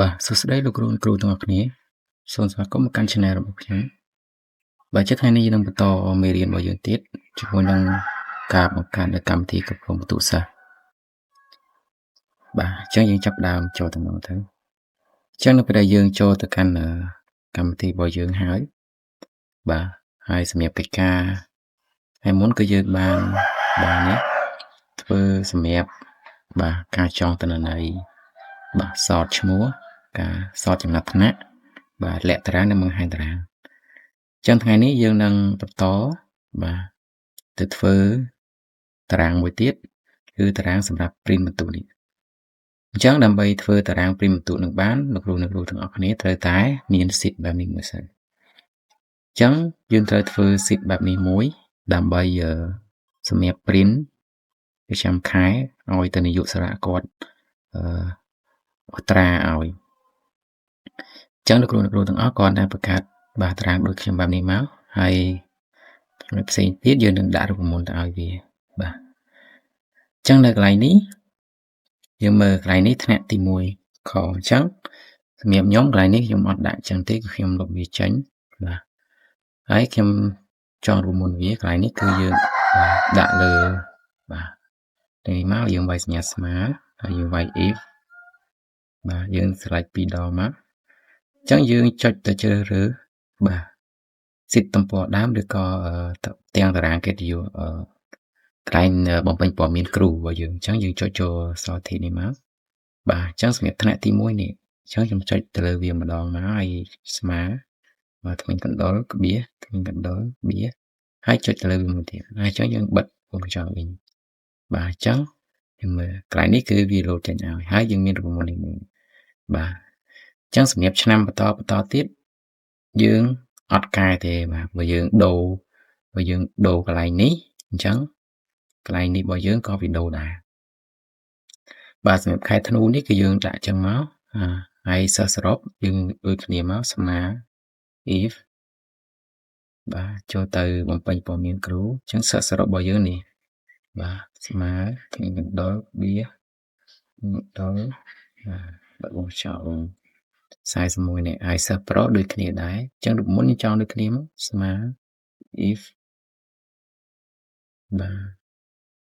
បាទសួស្តីលោកគ្រូអ្នកគ្រូទាំងអស់គ្នាសូមស្វាគមន៍មកកាន់ Channel របស់ខ្ញុំបាទជាថ្ងៃនេះយើងនឹងបន្តមេរៀនរបស់យើងទៀតជាមួយនឹងការបង្កើតនៅកម្មវិធីគ្រប់គ្រងពិន្ទុសាស្ត្របាទអញ្ចឹងយើងចាប់ផ្ដើមចូលទៅអញ្ចឹងនៅពេលដែលយើងចូលទៅកាន់កម្មវិធីរបស់យើងហើយបាទហើយសម្រាប់កិច្ចការហើយមុនគឺយើងបាននេះធ្វើសម្រាប់បាទការចងទិន្នន័យបាទសតឈ្មោះការសតចំណាត់ថ្នាក់បាទលក្ខតារាងនិងបង្ហាញតារាងចឹងថ្ងៃនេះយើងនឹងបន្តបាទទៅធ្វើតារាងមួយទៀតគឺតារាងសម្រាប់ print បន្ទុកនេះអញ្ចឹងដើម្បីធ្វើតារាង print បន្ទុកនឹងបានលោកគ្រូទាំងអស់គ្នាត្រូវតែមាន sheet បែបនេះមួយសិនអញ្ចឹងយើងត្រូវធ្វើ sheet បែបនេះមួយដើម្បីសម្រាប់ print ប្រចាំខែឲ្យទៅនាយកសារៈគាត់ត្រាឲ្យអញ្ចឹងលោកគ្រូទាំងអស់គាត់ដែលបង្កើតបាទតារាងដូចខ្ញុំបែបនេះមកហើយចំណុចផ្សេងទៀតយើងនឹងដាក់រូបមន្តទៅឲ្យវាបាទអញ្ចឹងនៅកន្លែងនេះយើងមើលកន្លែងនេះថ្នាក់ទី1ខអញ្ចឹងសម្រាប់ខ្ញុំកន្លែងនេះខ្ញុំអត់ដាក់អញ្ចឹងទេគឺខ្ញុំលុបវាចេញបាទហើយខ្ញុំចងរូបមន្តវាកន្លែងនេះគឺយើងដាក់លើបាទនេះមកយើងវាយសញ្ញាស្មើហើយយើងវាយ if បាទយើង select 2ដងមកអញ្ចឹងយើងចុចទៅជ្រើសរើសបាទ sheet ទំព័រដើមឬក៏ទាំងតារាងកិត្តិយសកន្លែងបំពេញព័ត៌មានគ្រូរបស់យើងអញ្ចឹងយើងចុចចូលសរធាតុនេះមកបាទអញ្ចឹងសម្រាប់ថ្នាក់ទី1នេះអញ្ចឹងខ្ញុំចុចទៅលើវាម្ដងមកហើយស្មើបាទថ្មីកណ្ដុរក្បៀសថ្មីកណ្ដុរបៀសហើយចុចទៅលើវាមួយទៀតហើយអញ្ចឹងយើងបិទវងកញ្ចក់វិញបាទអញ្ចឹងយើងមើលកន្លែងនេះគឺវាលោតចេញឲ្យហើយយើងមានរូបមន្តនេះមួយបាទអញ្ចឹងសម្រាប់ឆ្នាំបន្តទៀតយើងអត់កែទេបាទបើយើងដូរកន្លែងនេះអញ្ចឹងកន្លែងនេះរបស់យើងក៏វាដូរដែរបាទសម្រាប់ខែធ្នូនេះគឺយើងដាក់អញ្ចឹងមកហើយសិស្សសរុបយើងដូចគ្នាមកស្មើ if បាទចូលទៅបំពេញព័ត៌មានគ្រូអញ្ចឹងសិស្សសរុបរបស់យើងនេះបាទស្មើគ្នាកណ្ដុរបៀដល់បាទបងចោល41នេះហើយសិស្សប្រុសដូចគ្នាដែរអញ្ចឹងរូបមន្តយើងចង់ដូចគ្នាមកស្មើ if បាទ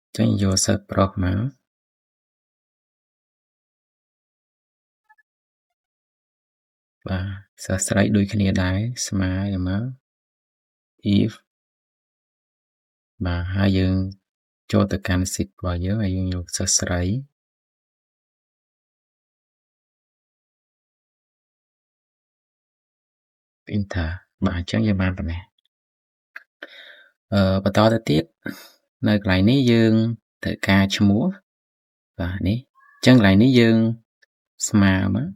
អញ្ចឹងយកសិស្សប្រុសមកបាទសិស្សស្រីដូចគ្នាដែរស្មើយកមក if បាទហើយយើងចូលទៅកាន់ sheet របស់យើងហើយយើងយកសិស្សស្រី enter បាទអញ្ចឹងយើងបានប៉ុណ្ណេះបន្តទៅទៀតនៅកន្លែងនេះយើងត្រូវការឈ្មោះបាទនេះអញ្ចឹងកន្លែងនេះយើងស្មើមកបាទ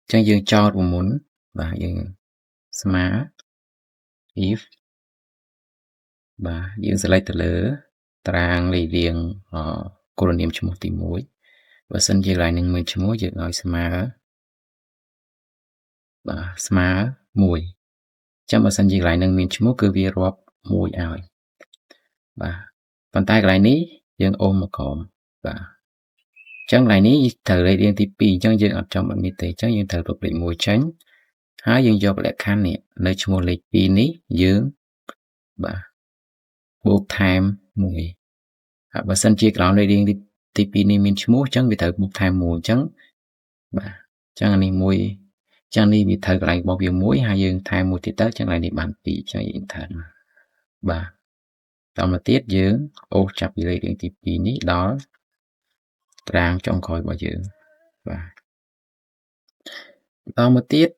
អញ្ចឹងយើងចោតរូបមន្តបាទយើងស្មើ if បាទយើង select ទៅលើតារាងលេខរៀងគោលនាមឈ្មោះទី1បើសិនជាកន្លែងនឹងមានឈ្មោះយើងឲ្យស្មើបាទស្មើ1ចាំបើសិនជាកន្លែងនឹងមានឈ្មោះគឺវារាប់1ឲ្យបាទប៉ុន្តែកន្លែងនេះយើងអូសមកក្រោមបាទអញ្ចឹងកន្លែងនេះត្រូវលេខរៀងទី2អញ្ចឹងយើងអត់ចំបែបនេះទេអញ្ចឹងយើងត្រូវលុបលេខ1ចេញហើយយើងយកលក្ខខណ្ឌនេះនៅឈ្មោះលេខ2នេះយើងបាទបូកថែម1ហើយបើសិនជាក្រោមលេខរៀងទី2នេះមានឈ្មោះអញ្ចឹងវាត្រូវបូកថែម1អញ្ចឹងបាទអញ្ចឹងអានេះ1អញ្ចឹងនេះវាត្រូវកន្លែងរបស់វា1ហើយយើងថែម1ទៀតទៅអញ្ចឹងកន្លែងនេះបាន2អញ្ចឹងយើងថែមបាទតមកទៀតយើងអូសចាប់ពីលេខរៀងទី2នេះដល់តារាងចុងក្រោយរបស់យើងបាទបន្តមកទៀត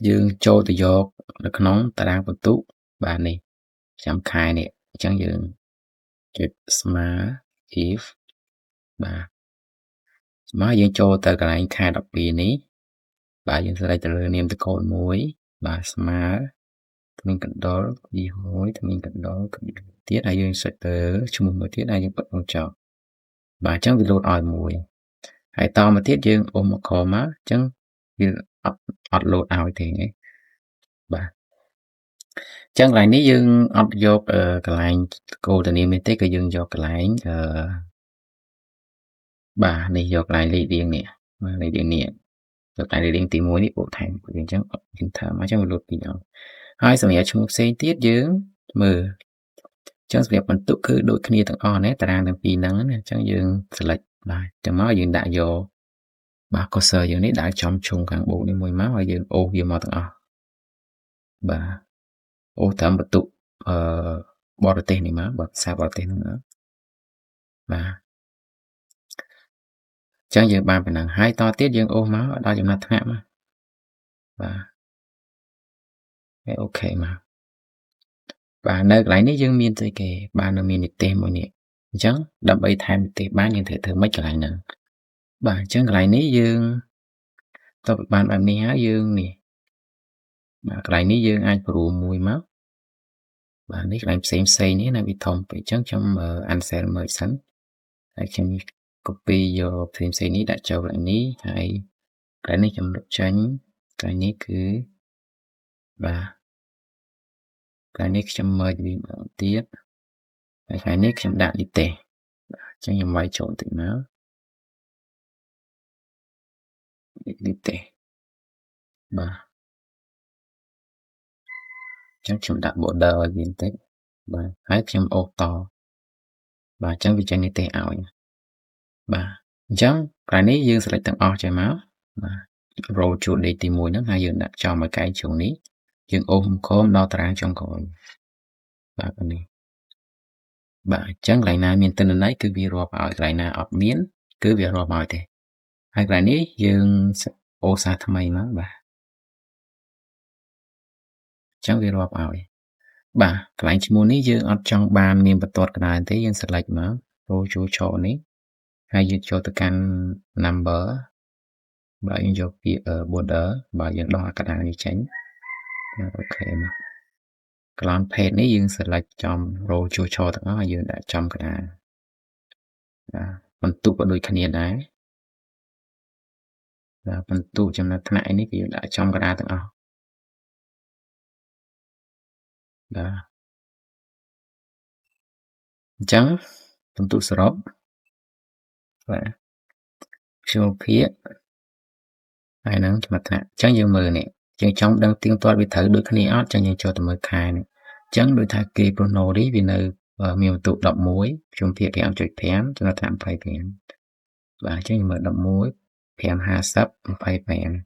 យើងចូលទៅយកនៅក្នុងតារាងបន្ទុកបាទនេះចាំខែនេះអញ្ចឹងយើងចុចស្មើ if បាទស្មើយើងចូលទៅកន្លែងខែ12នេះបាទយើង select ទៅលើនាមតកូល1បាទស្មើថ្មីកណ្ដុរ2ថ្មីកណ្ដុរទៀតហើយយើងសេចទៅឈ្មោះមួយទៀតហើយយើងបិទចោលបាទអញ្ចឹងវាលោតឲ្យ1ហើយតមកទៀតយើងអូសមកក្រោមមកអញ្ចឹងវាអត់លោតឲ្យទេបាទអញ្ចឹងកន្លែងនេះយើងអត់យកកន្លែងគោលធានានេះទេគឺយើងយកកន្លែង bà này dọc lại lấy điện nè mà lấy điện nè dọc lại lấy điện tí muối đi bộ thành của điện chẳng điện thở mà trong một lượt thì nhỏ hai sầm nhẹ chung một xe tiết dưới mờ chẳng việc mình tụ cứ đôi khi thằng on ấy ta đang làm gì nắng nè chẳng dương select lại chẳng nói dương đại vô bà có sờ dương đấy đã trong chung càng bộ đi mùi máu hay dương ô dương màu thằng on bà ô thầm bật tụ bỏ được tên này má bật xa bỏ tên nữa bà chẳng dương ba phải nặng hai to tiết dương ô máu ở đó dương là thằng mà bà cái ok mà bà nơi lại nếu dương miên tới kề bà nơi miên tên mọi nè chẳng đập bay tham thì bán như thế thử mấy cái lại nữa bà chẳng lại nếu dương tôi bạn bạn này há dương nè mà lại nếu dương ai rủ mùi máu và nếu làm xem xây nếu là bị thông bị chẳng trong anh sẽ mời sẵn lại trong copy vô xem xây ní đã cho lại ní hay cái này trong lúc tránh cái này cứ và cái này trong mời bị bảo tiết cái này trong đạn đi tè chẳng nhầm vài chỗ tự máu đi tè và chẳng trong đạn bộ đờ viên tích và hai trong ô to và chẳng vì chẳng đi tè ảo bà chẳng cái này dương sẽ lại tặng o chạy máu mà rồi chuột để tìm mùi nó hai dương đặt cho một cái chuột ní dương ôm khóm đo tráng trong cõi bà con này bà chẳng lại nào miền tân ấy cứ bị rọp ở lại nào ọp miến cứ bị rọp ở thế hai cái này dương ô xa tham mày mà bà chẳng bị rọp ở bà cái anh chỉ muốn ní dương ở trong bàn miền bật tuột cái này thế dương sẽ lại mà rồi chú chỗ ní hai dương cho tất cả number bà yên cho phía ở border bà yên đo cái này tránh ok mà Clan page này dương select trong row cho tất cả dương đã trong cái này mình tụ vào đôi khăn đấy và mình tụ trong là này này thì đã trong cái này tất cả đó trắng mình tụ crop và show phía ai nắng cho mặt nạ trắng dương mờ này chẳng trong đang tiếng toát bị thử đôi khăn áo cho những cho tụi mới khai này trắng đôi thà kỳ prono đi vì nơi miền tụ đậm muối trong phía cái áo chạy phèn cho nó thảm phải phèn và trắng mở đậm muối phèn hà sắp phải phèn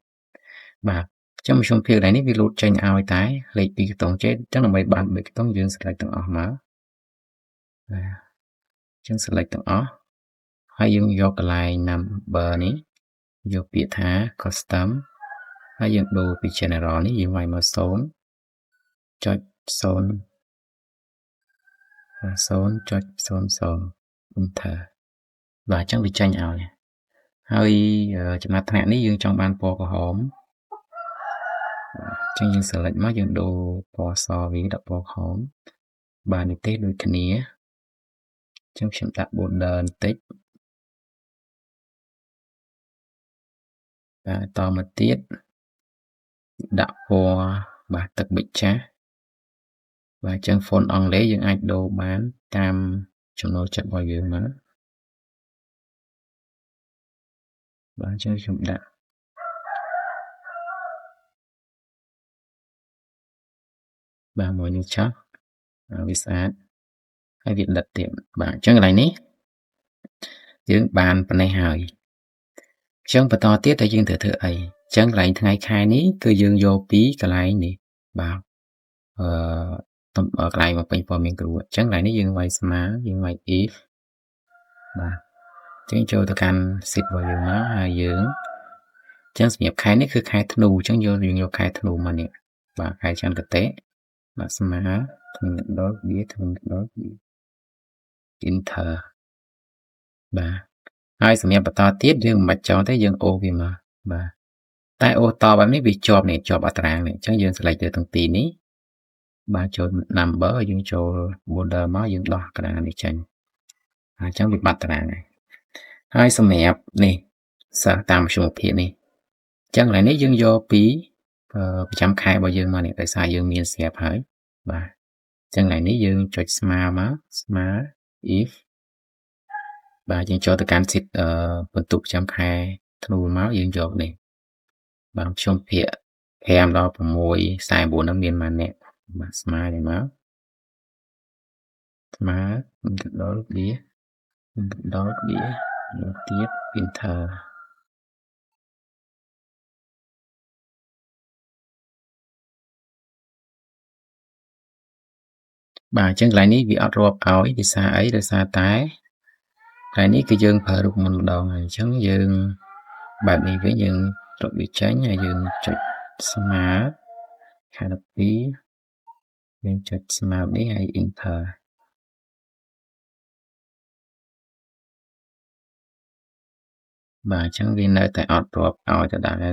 và trong một số phía này nếu virus tranh ao tái lấy bị tổng chết chắc là mấy bạn bị tổng dương select tổng ở má chân select tổng ở hay dùng vô cái line number này vô biệt thá custom hay dùng đồ bị general này dùng vài mà số cho số cho số enter và chẳng bị tranh ao này hơi chúng ta thẳng này dùng trong ban po của home chẳng dùng select má dùng đồ po so với đập po home bà này tết đôi cái này trong chúng ta bộ đơn tích và to một tiết đạo vô bà特biệt chá và chân phone on lấy những ai đồ bán cam trong nó chặt vào dưới mà và chân chúng ta bà mỗi như chắc vì sao hay việc đặt tiệm bạn chân cái này ní dưỡng bàn bên này hỏi chân và to tiết tại dương thử thử ấy chân lại ngày khai ní cứ dương vô phí cái này nè bảo tầm ở lại một bên phần miền cửu chân lại ní dương vay má dương vay if và chân cho tôi can xịt vào dương nó hai dưỡng chân nghiệp khai ní cứ khai thù chân vô dương vô khai thù mà nè và khai chân thực tế và má mình đó biết mình đó enter và hai sự nghiệp to tiết dương mà cho thấy dương ô vì mà và tại ô to bạn mới bị chọp này chọp ở tràng này chẳng dương sẽ lại từ từng tỷ ní ba chỗ nằm bớ ở dương chỗ border máu dương đo cái này tranh chẳng bị bắt tràng này hai sự nghiệp này sợ tạm một hiện này chẳng lại nếu dương vô phí chăm khai bao dương mà này tại sao dương miền xẹp hỏi và chẳng lại nếu dương cho smart má smart if បាទយើងចូលទៅកាន់ sheet បន្ទុកប្រចាំខែធ្នូមកយើងយកនេះបាទខ្ញុំភាគ5ដល់6 44ហ្នឹងមានប៉ុន្មានអ្នកបាទស្មើនេះមកស្មើដល់វាដល់វាមកទៀត enter បាទអញ្ចឹងកន្លែងនេះវាអត់រាប់ឲ្យដោយសារអីដោយសារតែកន្លែងនេះគឺយើងប្រើរូបមន្តម្ដងហើយអញ្ចឹងយើងបែបនេះវិញយើងរកវាចេញហើយយើងចុចស្មើខែ12យើងចុចស្មើនេះហើយ enter បាទអញ្ចឹងវានៅតែអត់រាប់ឲ្យដដែលអ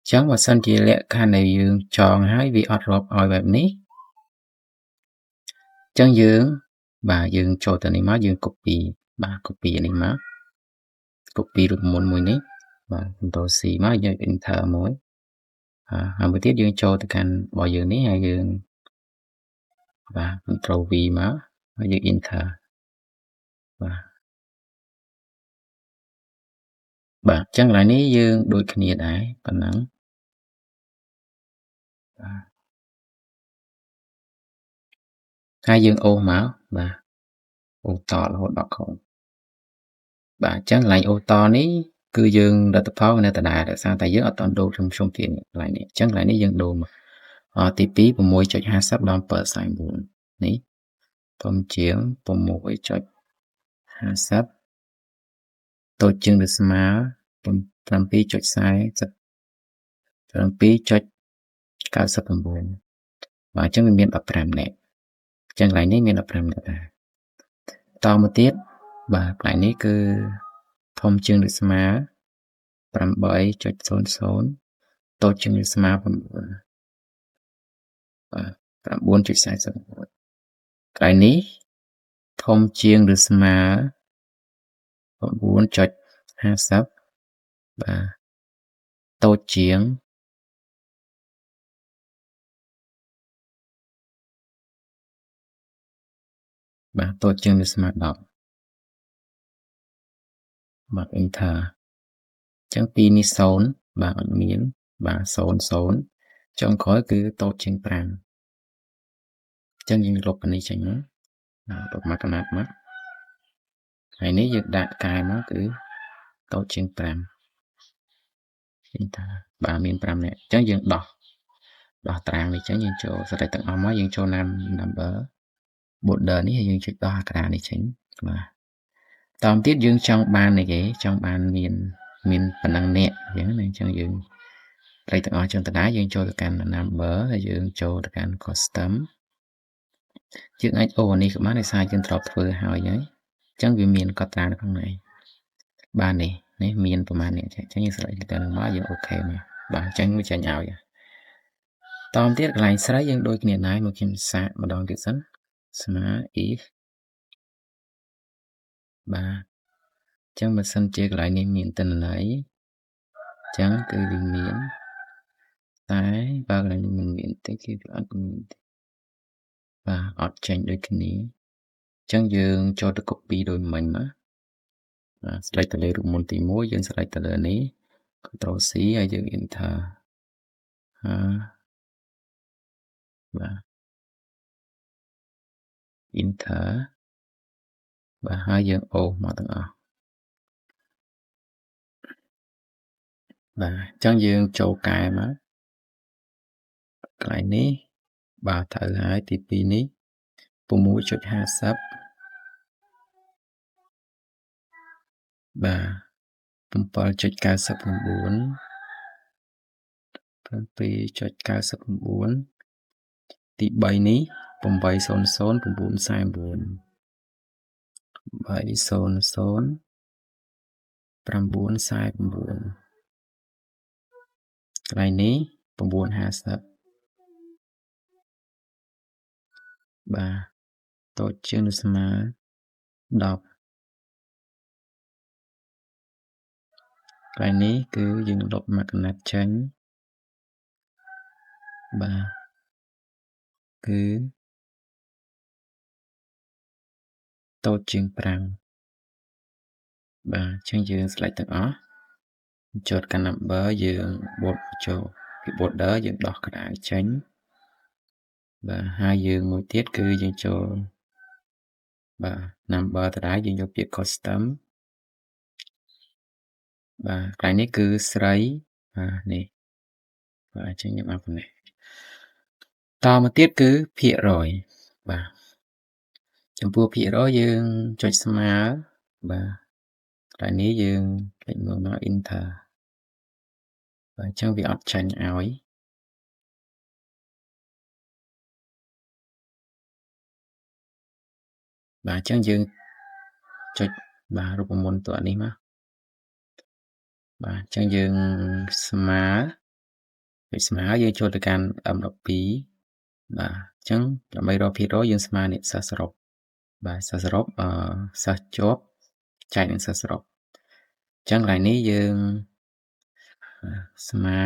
ញ្ចឹងបើសិនជាលក្ខខណ្ឌដែលយើងចងហើយវាអត់រាប់ឲ្យបែបនេះអញ្ចឹងយើងចូលទៅនេះមកយើង copy បាទ copy អានេះមក copy រូបមន្តមួយនេះបាទ Ctrl C មកយើង enter មួយហើយមួយទៀតយើងចូលទៅកាន់របស់យើងនេះហើយយើងបាទ Ctrl V មកហើយយើង enter បាទអញ្ចឹងកន្លែងនេះយើងដូចគ្នាដែរប៉ុណ្ណឹងបាទហើយយើងអូសមកបាទអូសតរហូតដល់ខុសបាទអញ្ចឹងកន្លែងអូសតនេះគឺយើងលទ្ធផលនៅដដែលដោយសារតែយើងអត់តន់ដូរខ្ញុំទៀតកន្លែងនេះអញ្ចឹងកន្លែងនេះយើងដូរមកទី2 6.50 ដល់ 7.49 នេះធំជាង 6.50 តូចជាងឬស្មើ 7.40 7.99 បាទអញ្ចឹងវាមាន15នាក់អញ្ចឹងកន្លែងនេះមាន15នាក់ដែរតមកទៀតបាទកន្លែងនេះគឺធំជាងឬស្មើ 8.00 តូចជាងឬស្មើ9បាទ 9.49 កន្លែងនេះធំជាងឬស្មើ 9.50 បាទតូចជាងបាទតូចជាងឬស្មើ10បាទ enter អញ្ចឹងពីនេះ0បាទអត់មានបាទ00ចុងក្រោយគឺតូចជាង5អញ្ចឹងយើងលុបអានេះចេញមកលុបមកកណាត់មកហើយនេះយើងដាក់កែមកគឺតូចជាង5 enter បាទមាន5នាក់អញ្ចឹងយើងដោះតារាងនេះចេញយើងចូលស្រេចទាំងអស់មកយើងចូល number border នេះហើយយើងចុចដោះអាក្រានេះចេញបាទតទៅទៀតយើងចង់បានអីគេចង់បានមានប៉ុណ្ណឹងអ្នកអញ្ចឹងណាអញ្ចឹងយើងផ្លេចទាំងអស់ចឹងដដែលយើងចូលទៅកាន់ number ហើយយើងចូលទៅកាន់ custom យើងអាចអូអានេះក៏បានដោយសារយើងធ្លាប់ធ្វើហើយអញ្ចឹងវាមានកត់ត្រានៅក្នុងនេះបាទនេះមានប្រហែលនេះអញ្ចឹងយើងស្លេចទៅនឹងមកយើងអូខេមកបាទអញ្ចឹងវាចាញ់ឲ្យតទៅទៀតកន្លែងស្រីយើងដូចគ្នាដែរមកខ្ញុំសាកម្ដងទៀតសិនស្មើ if បាទអញ្ចឹងបើសិនជាកន្លែងនេះមានទិន្នន័យអញ្ចឹងគឺវាមានតែបើកន្លែងនេះមិនមានទេគឺអត់មានទេបាទអត់ចេញដូចគ្នាអញ្ចឹងយើងចូលទៅ copy ដូចមិញណាបាទ select ទៅលើរូបមន្តទី1យើង select ទៅលើនេះ Ctrl C ហើយយើង enter បាទ enter បាទហើយយើងអូសមកទាំងអស់បាទអញ្ចឹងយើងចូលកែមកកន្លែងនេះបាទត្រូវហើយទី2នេះ 6.50 បាទ7.99 7.99 ទី3នេះ800 949 800 949កន្លែងនេះ950បាទតូចជាងឬស្មើ10កន្លែងនេះគឺយើងលុបមកកណាត់ចេញបាទគឺ តូចជាង5បាទអញ្ចឹងយើង select ទាំងអស់ចូលកាន់ number យើងបូតចូលពី border យើងដោះកណ្ដាលចេញបាទហើយយើងមួយទៀតគឺយើងចូលបាទ number ដដែលយើងយកពាក្យ custom បាទកន្លែងនេះគឺស្រីបាទនេះបាទអញ្ចឹងខ្ញុំអាប់នេះតមកទៀតគឺភាគរយបាទចំពោះភាគរយយើងចុចស្មើបាទកន្លែងនេះយើងចុចមើលមក enter បាទអញ្ចឹងវាអត់ចាញ់ឲ្យបាទអញ្ចឹងយើងចុចបាទរូបមន្តតនេះមកបាទអញ្ចឹងយើងស្មើចុចស្មើយើងចូលទៅកាន់ M12 បាទអញ្ចឹងដើម្បីរកភាគរយយើងស្មើនេះសិស្សសរុបបាទសិស្សសរុបសិស្សជាប់ចែកនឹងសិស្សសរុបអញ្ចឹងកន្លែងនេះយើងស្មើ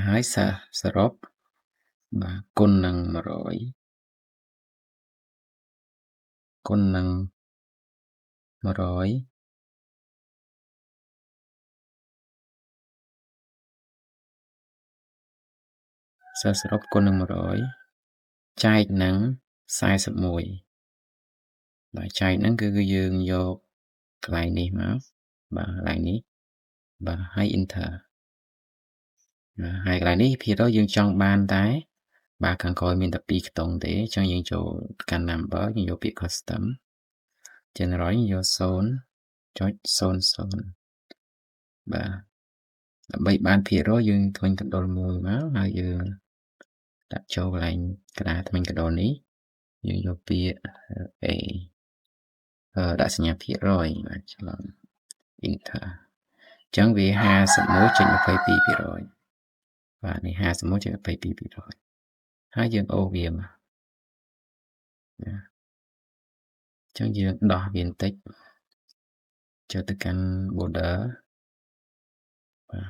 ហើយសិស្សសរុបបាទគុណនឹង100គុណនឹង100សិស្សសរុបគុណនឹង100ចែកនឹង41បាទចែកហ្នឹងគឺយើងយកកន្លែងនេះមកបាទកន្លែងនេះបាទហើយ enter ហើយកន្លែងនេះភាគរយយើងចង់បានតែបាទខាងក្រោយមានតែ2ខ្ទង់ទេអញ្ចឹងយើងចូលកាន់ number យើងយកពាក្យ custom general យើងយក0.00បាទដើម្បីបានភាគរយយើងធ្វើ control 1មកហើយយើងដាក់ចូលកន្លែងក្តារថ្មិញកដោនេះយើងយកពាក្យ a ដាក់សញ្ញាភាគរយបាទឆ្លង enter អញ្ចឹងវា 51.22% បាទនេះ 51.22% ហើយយើងអូសវាមកអញ្ចឹងយើងដោះវាបន្តិចចូលទៅកាន់ border បាទ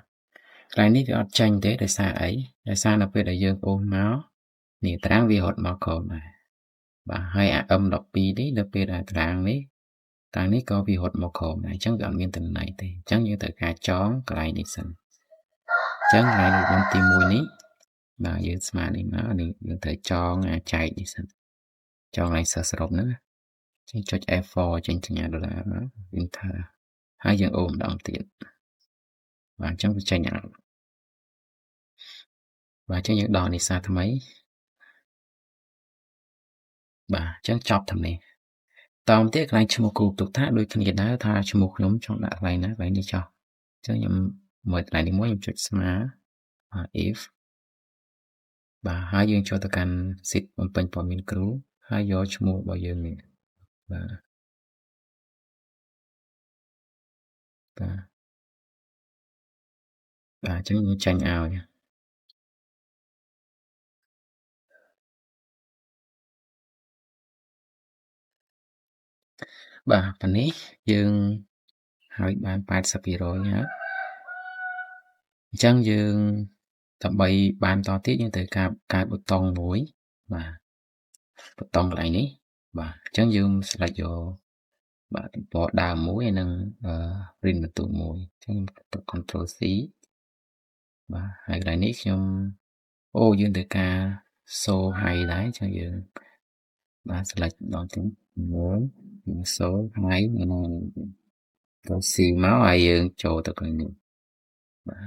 កន្លែងនេះវាអត់ចាញ់ទេដោយសារអីដោយសារនៅពេលដែលយើងអូសមកនេះតារាងវារត់មកក្រោមដែរបាទហើយអា M12 នេះនៅពេលដែលតារាងនេះក៏វារត់មកក្រោមដែរអញ្ចឹងវាអត់មានតំណែងទេអញ្ចឹងយើងត្រូវការចងកន្លែងនេះសិនអញ្ចឹងកន្លែងរូបមន្តទី1នេះបាទយើងស្មើនេះមកនេះយើងត្រូវចងអាចែកនេះសិនចងកន្លែងសិស្សសរុបហ្នឹងចេញចុច F4 ចេញសញ្ញាដុល្លារមក enter ហើយយើងអូសម្ដងទៀតបាទអញ្ចឹងវាចេញអាបាទអញ្ចឹងយើងដោះនេសាទថ្មីបាទអញ្ចឹងចប់តាមនេះតមកទៀតកន្លែងឈ្មោះគ្រូទុកថាដូចគ្នាដែរថាឈ្មោះខ្ញុំចង់ដាក់កន្លែងណាកន្លែងនេះចោះអញ្ចឹងខ្ញុំមើលកន្លែងនេះមួយខ្ញុំចុចស្មើបាទ if បាទហើយយើងចូលទៅកាន់ sheet បំពេញព័ត៌មានគ្រូហើយយកឈ្មោះរបស់យើងនេះបាទអញ្ចឹងយើងចាញ់ឲ្យបាទប៉ុណ្នេះយើងហើយបាន80%ហើយអញ្ចឹងយើងដើម្បីបានតទៀតយើងត្រូវការការប៊ូតុងមួយបាទប៊ូតុងកន្លែងនេះបាទអញ្ចឹងយើង select យកបាទទំព័រដើមមួយហើយនឹងprint បន្ទូលមួយអញ្ចឹង control C បាទហើយកន្លែងនេះខ្ញុំយើងត្រូវការ show high ដែរអញ្ចឹងយើងបាទ select ដល់ទី1យើង show high នៅក្នុងទៅ C មកហើយយើងចូលទៅកន្លែងនេះបាទ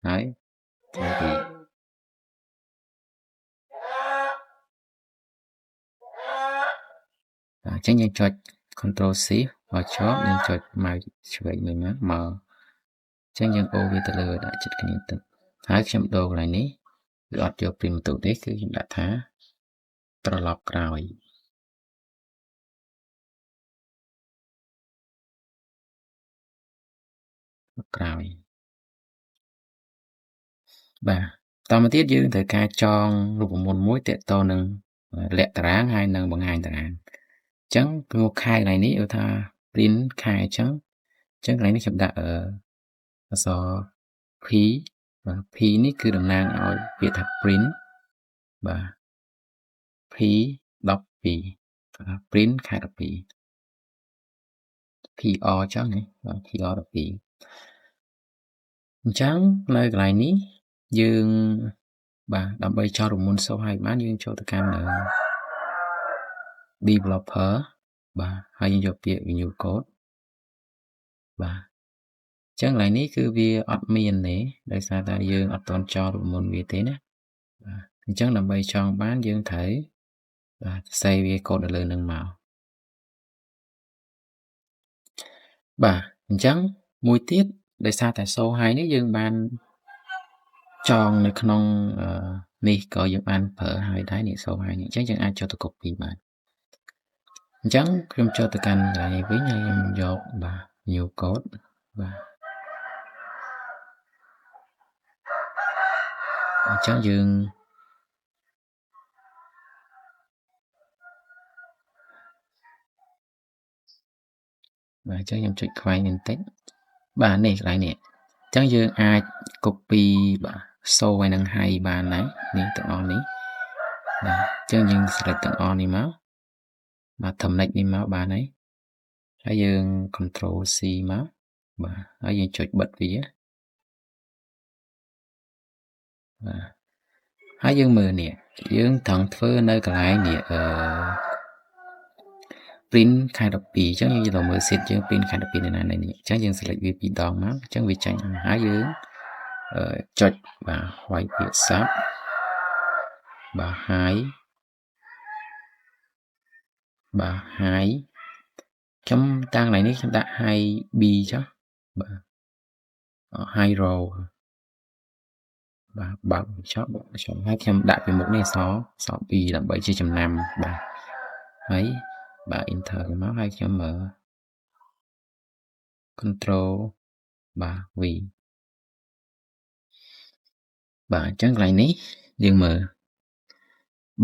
ហើយចូលទីអញ្ចឹងយើងចុច control C ឲ្យជាប់យើងចុច mouse ឆ្វេងវិញមកអញ្ចឹងយើងអូសវាទៅលើដាក់ចិត្តគ្នាទៅហើយខ្ញុំដូរកន្លែងនេះគឺអត់យក print បន្ទូលទេគឺខ្ញុំដាក់ថាត្រឡប់ក្រោយបាទតមកទៀតយើងត្រូវការចងរូបមន្តមួយទាក់ទងនឹងលាក់តារាងហើយនឹងបង្ហាញតារាងអញ្ចឹងគឺខែកន្លែងនេះហៅថា print ខែអញ្ចឹងកន្លែងនេះខ្ញុំដាក់អក្សរ P បាទ P នេះគឺតំណាងឲ្យពាក្យថា print បាទ P 12 print ខែ12 PR ចឹងណាបាទ PR 12អញ្ចឹងនៅកន្លែងនេះយើងបាទដើម្បីចោលរមុនសូហើយបានយើងចូលទៅកាន់ developer បាទហើយយើងយកពាក្យ new code បាទអញ្ចឹងកន្លែងនេះគឺវាអត់មានទេដោយសារតែយើងអត់ទាន់ចោលរមុនវាទេណាបាទអញ្ចឹងដើម្បីចងបានយើងត្រូវបាទសរសេរវាកូដនៅលើនឹងមកបាទអញ្ចឹងមួយទៀតដោយសារតែសូហើយនេះយើងបានចងនៅក្នុងនេះក៏យើងបានប្រើហើយដែរនេះសូហើយនេះអញ្ចឹងយើងអាចចូលទៅ copy បានអញ្ចឹងខ្ញុំចូលទៅកាន់កន្លែងនេះវិញហើយខ្ញុំយកបាទ new code បាទអញ្ចឹងយើងបាទអញ្ចឹងខ្ញុំចុចខ្វែងបន្តិចបាទនេះកន្លែងនេះអញ្ចឹងយើងអាច copy បាទសូឲ្យនឹងហើយបានដែរនេះទាំងអស់នេះបាទអញ្ចឹងយើង select ទាំងអស់នេះមកបាទ terminate នេះមកបានហើយយើង control C មកបាទហើយយើងចុចបិទវាបាទហើយយើងមើលនេះយើងត្រង់ធ្វើនៅកន្លែងនេះprint ខែ12អញ្ចឹងយើងទៅមើល sheet យើង print ខែ12នៅណានេះអញ្ចឹងយើង select វាពីរដងមកអញ្ចឹងវាចាញ់ហើយយើងចុចបាទ white ពាក្យ sub បាទ high បាទ high ខ្ញុំតាំងកន្លែងនេះខ្ញុំដាក់ high B ចុះបាទ high row បាទបើកចប់ហើយខ្ញុំដាក់ពីមុខនេះស B ដើម្បីជាចំណាំបាទហើយបាទ enter មកហើយខ្ញុំមើល control បាទ V បាទអញ្ចឹងកន្លែងនេះយើងមើល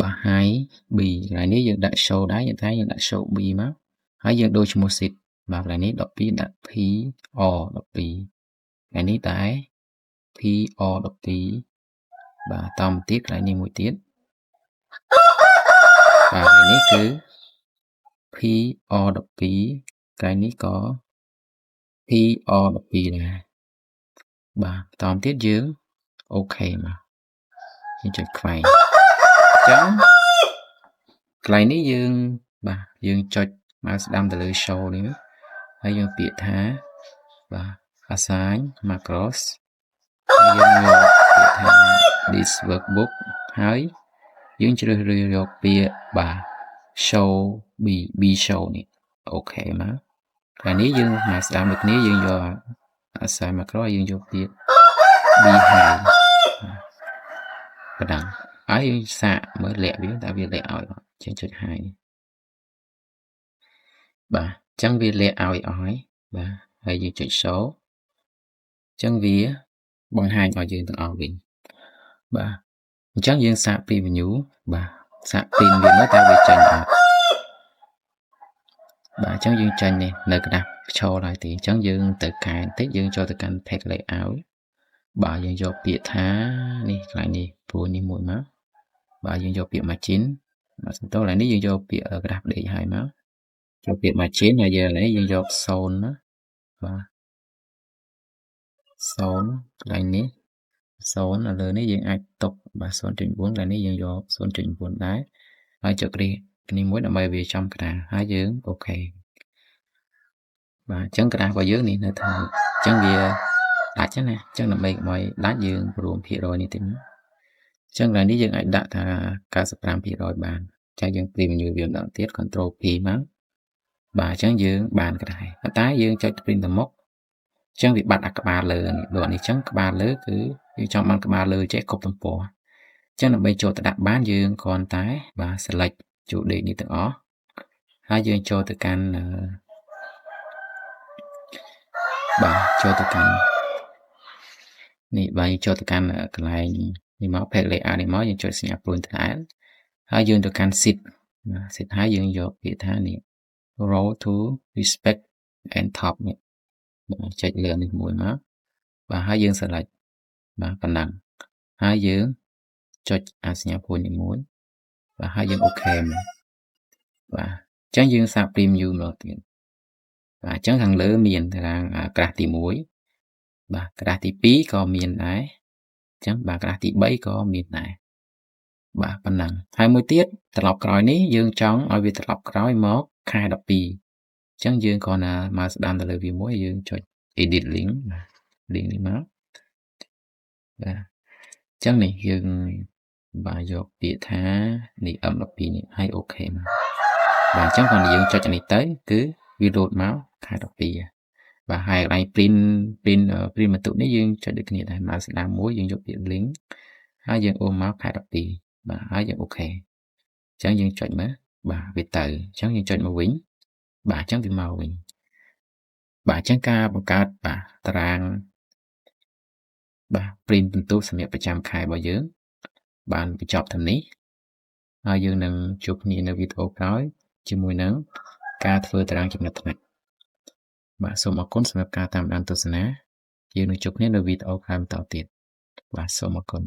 បាទ high B កន្លែងនេះយើងដាក់ show ដែរយើងថាយើងដាក់ show B មកហើយយើងដូរឈ្មោះ sheet បាទកន្លែងនេះ12ដាក់ PR 12កន្លែងនេះដែរ PR 12បាទតមកទៀតកន្លែងនេះមួយទៀតបាទកន្លែងនេះគឺ PR 12កន្លែងនេះក៏ PR 12ដែរបាទតមកទៀតយើងអូខេមកយើងចុចខ្វែងអញ្ចឹងកន្លែងនេះយើងបាទយើងចុចមកស្ដាំទៅលើ show នេះហើយយើងពាក្យថាបាទ assign macros ហើយយើងយកពាក្យថា this workbook ហើយយើងជ្រើសរើសយកពាក្យបាទ show B show នេះអូខេមកថ្ងៃនេះយើងមកស្ដាំដូចគ្នាយើងយក assign macro ហើយយើងយកពាក្យ B high បណ្ដឹងហើយយើងសាកមើលលាក់វាតើវាលាក់ឲ្យចេញចុច high បាទអញ្ចឹងវាលាក់ឲ្យអស់ហើយបាទហើយយើងចុច show អញ្ចឹងវាបង្ហាញឲ្យយើងទាំងអស់វិញបាទអញ្ចឹងយើងសាក preview បាទសាក print វាមើលតើវាចេញអត់បាទអញ្ចឹងយើងចេញនេះនៅกระดาษឈរហើយទេអញ្ចឹងយើងទៅកែបន្តិចយើងចូលទៅកាន់ text layout បាទយើងយកពាក្យថានេះកន្លែងនេះព្រោះនេះមួយមកបាទយើងយកពាក្យ margin បាទសំដៅកន្លែងនេះយើងយកពាក្យ graph ដេកហើយមកចូលពាក្យ margin ហើយយើងឥឡូវយើងយក0ណាបាទ0កន្លែងនេះ0នៅលើនេះយើងអាចតុបបាទ 0.4 កន្លែងនេះយើងយក 0.9 ដែរហើយចុចគ្រានេះមួយដើម្បីវាចំក្តារហើយយើងអូខេបាទអញ្ចឹងក្តាររបស់យើងនេះនៅថាអញ្ចឹងវាដាច់ណាអញ្ចឹងដើម្បីកុំឲ្យដាច់យើងរួមភាគរយនេះតិចអញ្ចឹងកន្លែងនេះយើងអាចដាក់ថា95%បានចាយើង preview វាម្ដងទៀត control P មកបាទអញ្ចឹងយើងបានក៏ដែរប៉ុន្តែយើងចុច print ទៅមុខអញ្ចឹងវាបាត់អាក្បាលលើនេះដូចនេះអញ្ចឹងក្បាលលើគឺយើងចង់បានក្បាលលើចេះគ្រប់ទំព័រអញ្ចឹងដើម្បីចូលទៅដាក់បានយើងគ្រាន់តែបាទ select ជួរដេកនេះទាំងអស់ហើយយើងចូលទៅកាន់បាទចូលទៅកាន់នេះបាទចូលទៅកាន់កន្លែងនេះមក page layout នេះមកយើងចុចសញ្ញា point ថ្នាក់ហើយយើងទៅកាន់ sheet ហើយយើងយកពាក្យថានេះ row to respect and top នេះបាទចុចលើនេះមួយមកបាទហើយយើង select បាទប៉ុណ្ណឹងហើយយើងចុចអាសញ្ញា point នេះមួយបាទហើយយើងអូខេមក បាទអញ្ចឹងយើងសាក preview ម្ដងទៀតបាទអញ្ចឹងខាងលើមានតារាងក្រាស់ទី1បាទក្រាស់ទី2ក៏មានដែរអញ្ចឹងបាទក្រាស់ទី3ក៏មានដែរបាទប៉ុណ្ណឹងហើយមួយទៀតត្រឡប់ក្រោយនេះយើងចង់ឲ្យវាត្រឡប់ក្រោយមកខែ12អញ្ចឹងយើងគ្រាន់តែមកស្ដាំទៅលើវាមួយយើងចុច edit link បាទ link នេះមកបាទអញ្ចឹងនេះយើងបាទយកពាក្យថានេះ M12 នេះហើយអូខេមកបាទអញ្ចឹងគ្រាន់តែយើងចុចអានេះទៅគឺវា load មកខែ12បាទហើយកន្លែង print បន្ទុកនេះយើងចុចដូចគ្នាដែរមកស្ដាំមួយយើងយកពាក្យ link ហើយយើងអូសមកខែ12បាទហើយយើងអូខេអញ្ចឹងយើងចុចមើលបាទវាទៅអញ្ចឹងយើងចុចមកវិញបាទអញ្ចឹងវាមកវិញបាទអញ្ចឹងការបង្កើតបាទតារាងបាទ print ពិន្ទុសម្រាប់ប្រចាំខែរបស់យើងបានបញ្ចប់តាមនេះហើយយើងនឹងជួបគ្នានៅវីដេអូក្រោយជាមួយនឹងការធ្វើតារាងចំណាត់ថ្នាក់បាទសូមអរគុណសម្រាប់ការតាមដានទស្សនាយើងនឹងជួបគ្នានៅវីដេអូក្រោយបន្តទៀតបាទសូមអរគុណ